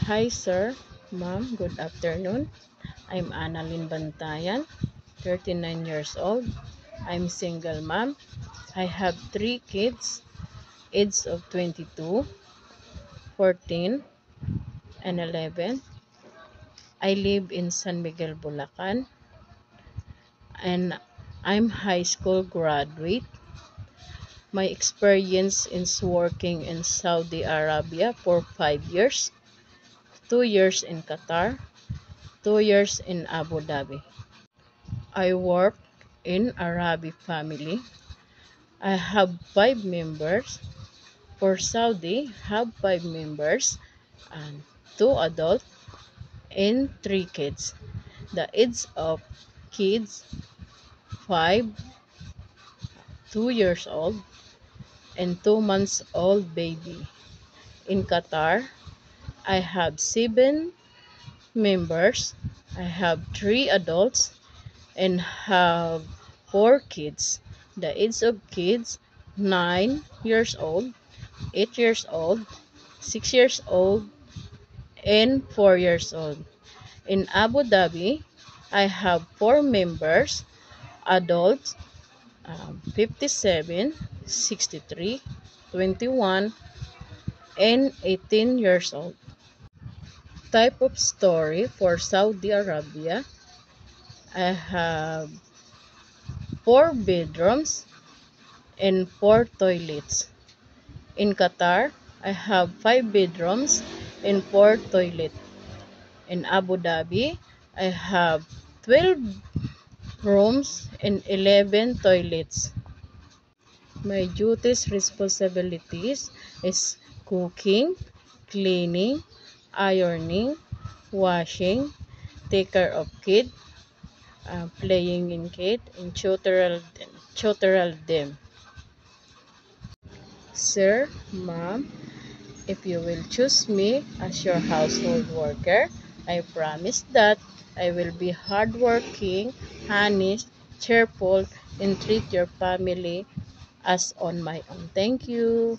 Hi sir, ma'am, good afternoon. I'm Annalyn Bantayan, 39 years old. I'm single mom. I have 3 kids, age of 22, 14, and 11. I live in San Miguel, Bulacan, and I'm high school graduate. My experience is working in Saudi Arabia for 5 years, 2 years in Qatar, 2 years in Abu Dhabi. I work in Arabic family. I have 5 members. For Saudi, have 5 members and 2 adults and 3 kids. The age of kids 5, 2 years old, and 2 months old baby. In Qatar, I have 7 members. I have 3 adults and have 4 kids. The age of kids 9 years old, 8 years old, 6 years old, and 4 years old. In Abu Dhabi, I have 4 members, adults, 57, 63, 21, and 18 years old. Type of story for Saudi Arabia, I have 4 bedrooms and 4 toilets. In Qatar, I have 5 bedrooms and 4 toilets. In Abu Dhabi, I have 12 rooms and 11 toilets. My duties responsibilities is cooking, cleaning, ironing, washing, take care of kid, playing in kid, and tutorial them. Sir, ma'am, if you will choose me as your household worker, I promise that I will be hardworking, honest, cheerful, and treat your family as on my own. Thank you.